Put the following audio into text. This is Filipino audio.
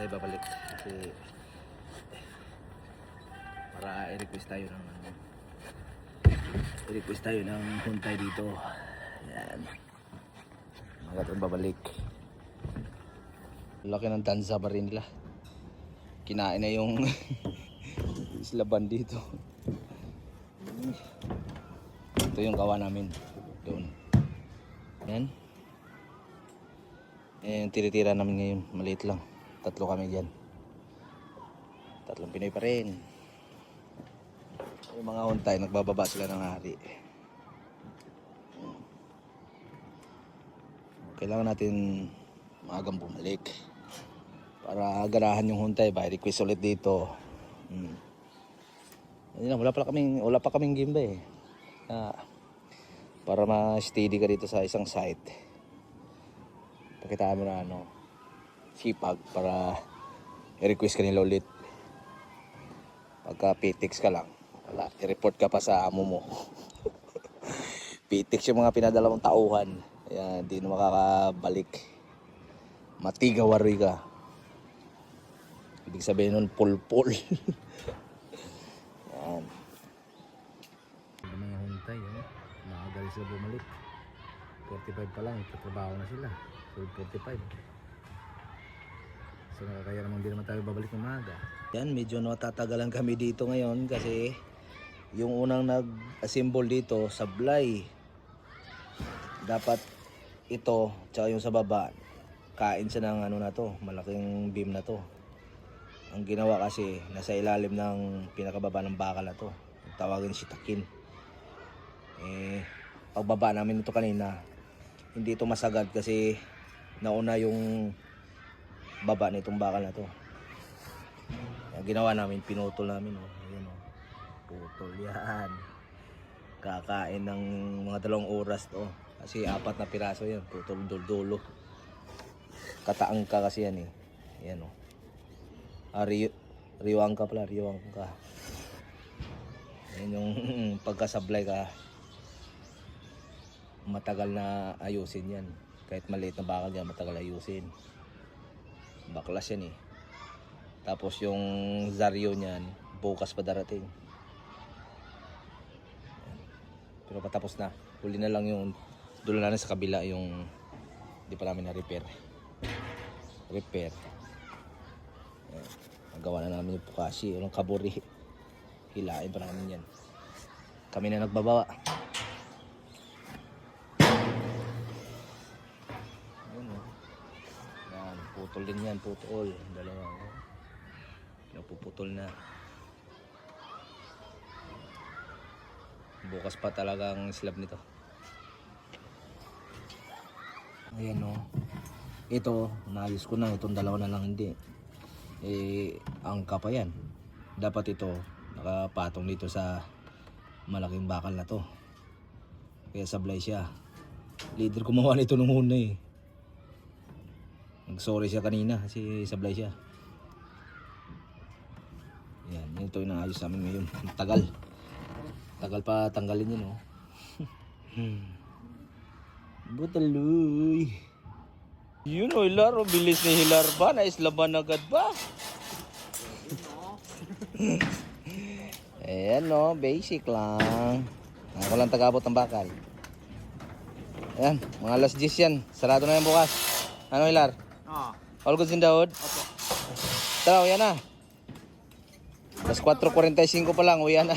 tayo babalik kasi para i-request tayo ng huntay dito. Yan, mga tayo babalik. Laki ng tansa pa rin nila, kinain na yung islaban dito. Ito yung gawa namin doon. Yan. Eh, tira-tira namin ngayon. Maliit lang. 3 kami dyan. 3 Pinoy pa rin. Yung mga huntay, nagbababa sila ng hari. Kailangan natin maagang bumalik para ganahan yung huntay. By request ulit dito. Wala pa kaming gimba eh. Para ma-steady ka dito sa isang site, pakitaan mo na sipag para i-request ka nila ulit. Pagka PTX ka lang, wala, i-report ka pa sa amo mo. PTX yung mga pinadala mong tauhan, kaya hindi na makakabalik. Matigawaroy ka, ibig sabihin nun pulpul. Yan. Mga huntay, nakagaling sila bumalik. 45 pa lang, itatrabaho na sila. Full 45. So kaya naman di naman tayo babalik ng maaga. Yan, medyo natatagalan kami dito ngayon kasi yung unang nag-assemble dito, sablay. Dapat ito, tsaka yung sa baba, kain siya ng na to, malaking beam na to. Ang ginawa kasi, nasa ilalim ng pinakababa ng bakal na to. Tawagin si takin. Pagbaba namin ito kanina, hindi ito masagad kasi nauna yung baba nitong bakal na to. Ang ginawa namin, pinutol namin. Ayan, putol yan. Kakain ng mga 2 oras to. Kasi 4 na piraso yan. Putol dulo. Kataang ka kasi yan eh. Ayan riwangka pala, riwangka. Ayan yung pagkasablay ka, matagal na ayusin yan. Kahit maliit na bakal yan, matagal ayusin. Baklas yan eh. Tapos yung zaryo niyan, bukas pa darating. Pero patapos na. Huli na lang yung dulo na sa kabila, yung hindi pa namin na-repair. Nagawa na namin yung pukashi, yung kaburi. Hilain pa namin yan. Kami na nagbabawa. Yan, putol din yan, putol. Dalawa. Napuputol na. Bukas pa talagang slab nito. Ayan ito, naayos ko na. Itong 2 na lang hindi. Angka pa yan. Dapat ito nakapatong dito sa malaking bakal na to. Kaya sablay siya. Leader gumawa nito nung una eh. Nag-sorry siya kanina kasi sablay siya. Yan, ito yung naayos namin ngayon. Tagal pa tanggalin yun Butaloy. Yun Hilar, bilis ni Hilar ba? Naislaban agad ba? Ayan basic lang. Ako lang tagabot ng bakal. Ayan, mga alas 10 yan. Sarado na yan bukas. Ano Hilar? All goods in the hood? Opo. Tara, uyan na. Alas 4:45 pa lang, uyan na.